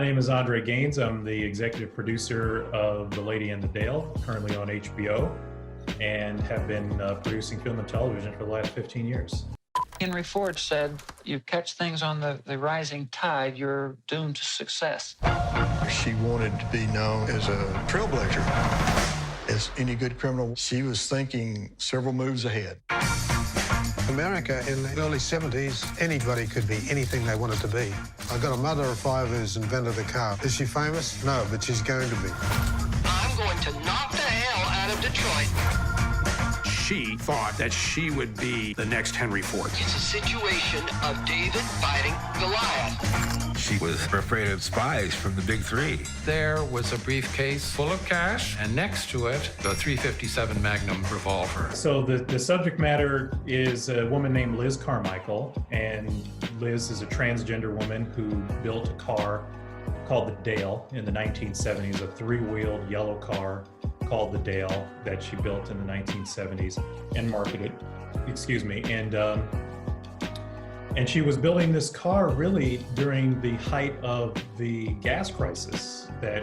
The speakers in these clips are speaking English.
name is Andre Gaines. I'm the executive producer of The Lady and the Dale, currently on HBO, and have been producing film and television for the last 15 years. Henry Ford said, you catch things on the rising tide, you're doomed to success. She wanted to be known as a trailblazer. As any good criminal, she was thinking several moves ahead. America in the early 70s, anybody could be anything they wanted to be. I've got a mother of 5 who's invented a car. Is she famous? No, but she's going to be. I'm going to knock the hell out of Detroit. She thought that she would be the next Henry Ford. It's a situation of David fighting Goliath. She was afraid of spies from the big three. There was a briefcase full of cash, and next to it, the .357 Magnum revolver. So the subject matter is a woman named Liz Carmichael, and Liz is a transgender woman who built a car called the Dale in the 1970s, a 3-wheeled yellow car called the Dale that she built in the 1970s and marketed, and she was building this car really during the height of the gas crisis that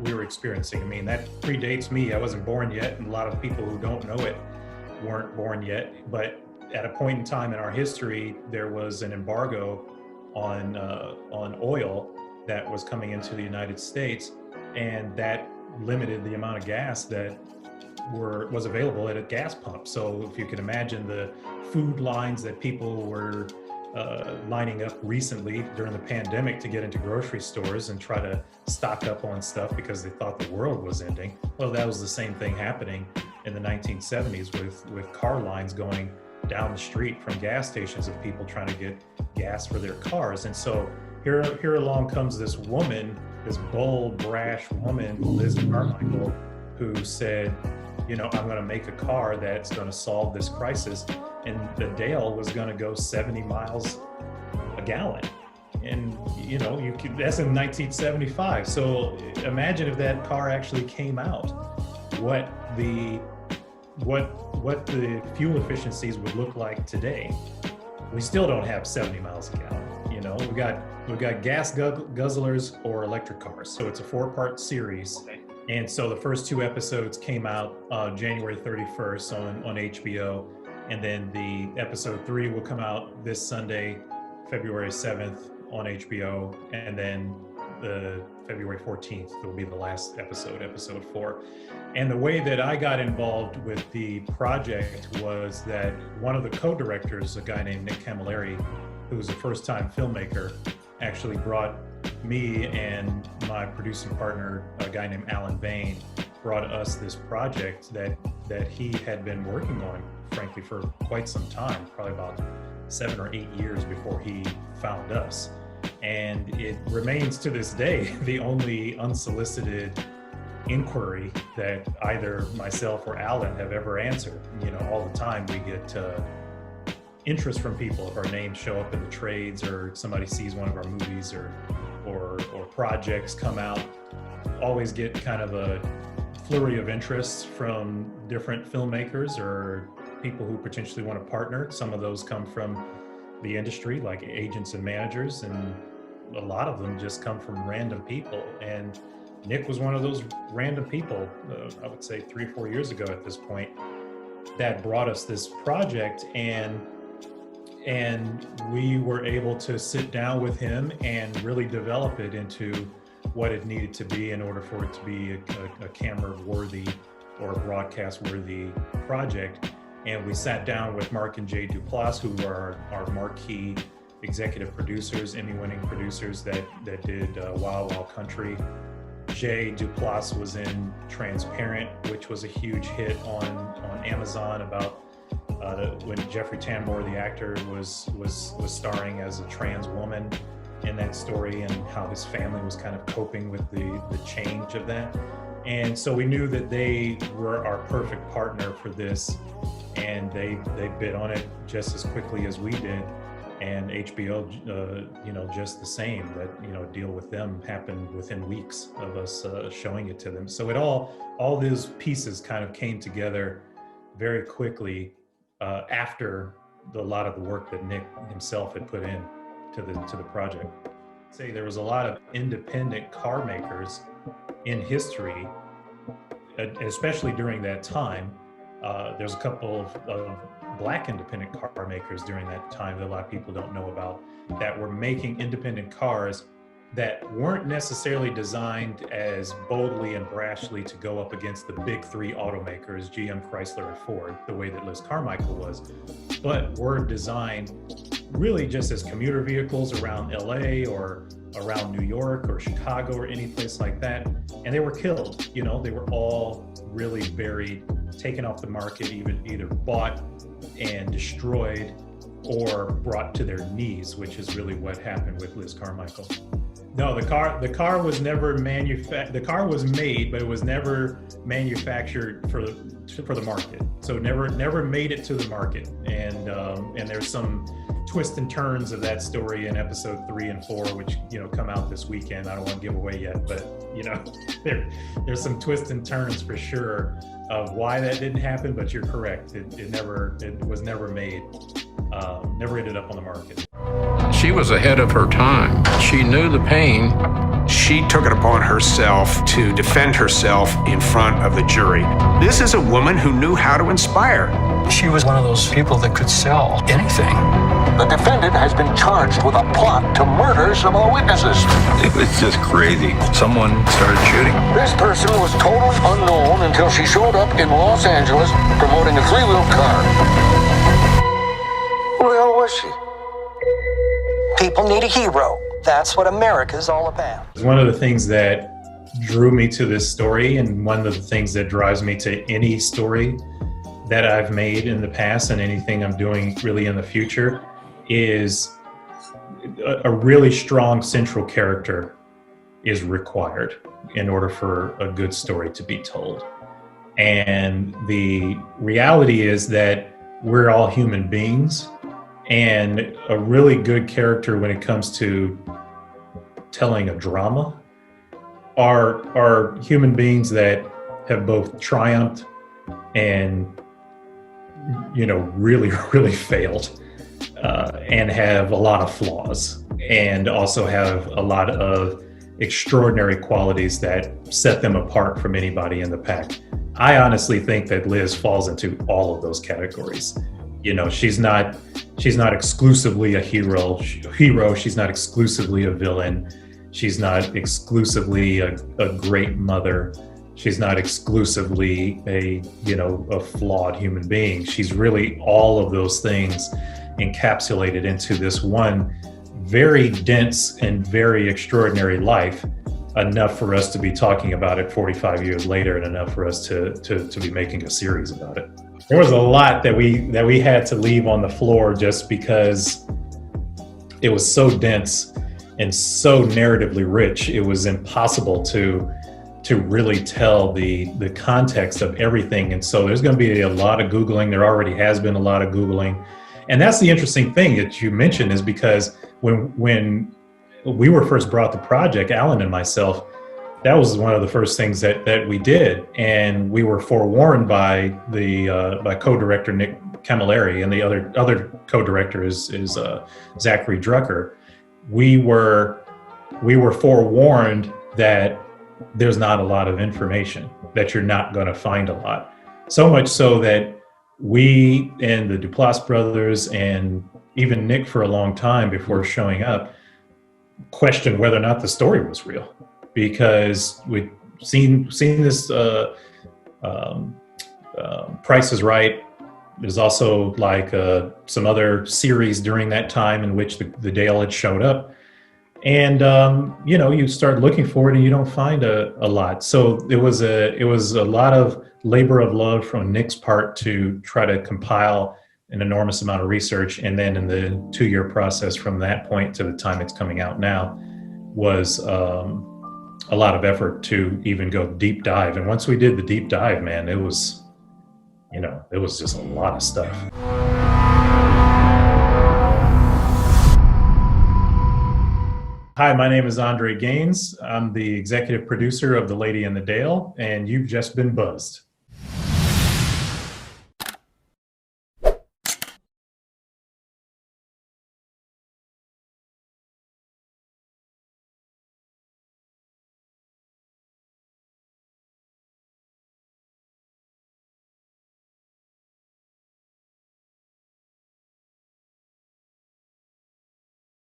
we were experiencing. I mean, that predates me. I wasn't born yet, and a lot of people who don't know it weren't born yet. But at a point in time in our history, there was an embargo on oil that was coming into the United States, and that limited the amount of gas that was available at a gas pump. So if you can imagine the food lines that people were lining up recently during the pandemic to get into grocery stores and try to stock up on stuff because they thought the world was ending. Well, that was the same thing happening in the 1970s with car lines going down the street from gas stations of people trying to get gas for their cars. And so here along comes this woman, this bold, brash woman, Liz Carmichael, who said, you know, I'm going to make a car that's going to solve this crisis. And the Dale was going to go 70 miles a gallon. And, you know, that's in 1975. So imagine if that car actually came out, what the fuel efficiencies would look like today. We still don't have 70 miles a gallon. You know, we've got gas guzzlers or electric cars. So it's a 4-part series. And so the first 2 episodes came out January 31st on HBO. And then the episode 3 will come out this Sunday, February 7th on HBO. And then the February 14th will be the last episode 4. And the way that I got involved with the project was that one of the co-directors, a guy named Nick Camilleri, who's a first-time filmmaker, actually brought me and my producing partner, a guy named Alan Bain, brought us this project that he had been working on, frankly, for quite some time, probably about 7 or 8 years before he found us. And it remains to this day the only unsolicited inquiry that either myself or Alan have ever answered. You know, all the time we get interest from people if our names show up in the trades or somebody sees one of our movies or projects come out. Always get kind of a flurry of interest from different filmmakers or people who potentially want to partner. Some of those come from the industry, like agents and managers, and a lot of them just come from random people. And Nick was one of those random people, I would say 3 or 4 years ago at this point, that brought us this project, and we were able to sit down with him and really develop it into what it needed to be in order for it to be a camera-worthy or a broadcast-worthy project. And we sat down with Mark and Jay Duplass, who are our marquee executive producers, Emmy-winning producers that did Wild Wild Country. Jay Duplass was in Transparent, which was a huge hit on Amazon about when Jeffrey Tambor, the actor, was starring as a trans woman in that story, and how his family was kind of coping with the change of that. And so we knew that they were our perfect partner for this, and they bid on it just as quickly as we did. And HBO, just the same. That, a deal with them happened within weeks of us showing it to them. So all those pieces kind of came together very quickly after a lot of the work that Nick himself had put in to the project. Say there was a lot of independent car makers in history, especially during that time. There's a couple of Black independent car makers during that time that a lot of people don't know about, that were making independent cars that weren't necessarily designed as boldly and brashly to go up against the big three automakers, GM, Chrysler, and Ford, the way that Liz Carmichael was, but were designed really just as commuter vehicles around LA or around New York or Chicago or any place like that. And they were killed. You know, they were all really buried, taken off the market, either bought and destroyed or brought to their knees, which is really what happened with Liz Carmichael. No, the car was never manufactured. The car was made, but it was never manufactured for the market. So never made it to the market. And there's some twists and turns of that story in episode 3 and 4, which come out this weekend. I don't want to give away yet, but there's some twists and turns for sure of why that didn't happen. But you're correct. It was never made. Never ended up on the market. She was ahead of her time. She knew the pain. She took it upon herself to defend herself in front of the jury. This is a woman who knew how to inspire. She was one of those people that could sell anything. The defendant has been charged with a plot to murder some of the witnesses. It was just crazy. Someone started shooting. This person was totally unknown until she showed up in Los Angeles promoting a three-wheel car. Who the hell was she? People need a hero. That's what America's all about. One of the things that drew me to this story, and one of the things that drives me to any story that I've made in the past and anything I'm doing really in the future, is a really strong central character is required in order for a good story to be told. And the reality is that we're all human beings, and a really good character when it comes to telling a drama are human beings that have both triumphed and really failed, and have a lot of flaws, and also have a lot of extraordinary qualities that set them apart from anybody in the pack. I honestly think that Liz falls into all of those categories. She's not exclusively a hero. She's not exclusively a villain. She's not exclusively a great mother. She's not exclusively a flawed human being. She's really all of those things encapsulated into this one very dense and very extraordinary life, enough for us to be talking about it 45 years later, and enough for us to be making a series about it. There was a lot that we had to leave on the floor just because it was so dense and so narratively rich. It was impossible to really tell the context of everything. And so there's going to be a lot of Googling. There already has been a lot of Googling. And that's the interesting thing that you mentioned, is because when we were first brought the project, Alan and myself, that was one of the first things that we did. And we were forewarned by by co-director Nick Camilleri, and the other co-director is Zachary Drucker. We were forewarned that there's not a lot of information, that you're not going to find a lot. So much so that we and the Duplass brothers, and even Nick for a long time before showing up, questioned whether or not the story was real, because we'd seen this Price is Right. There's also some other series during that time in which the Dale had showed up. And, you start looking for it and you don't find a lot. So it was a lot of labor of love from Nick's part to try to compile an enormous amount of research. And then in the 2-year process from that point to the time it's coming out now was a lot of effort to even go deep dive. And once we did the deep dive, man, it was just a lot of stuff. Hi, my name is Andre Gaines. I'm the executive producer of The Lady and the Dale, and you've just been buzzed.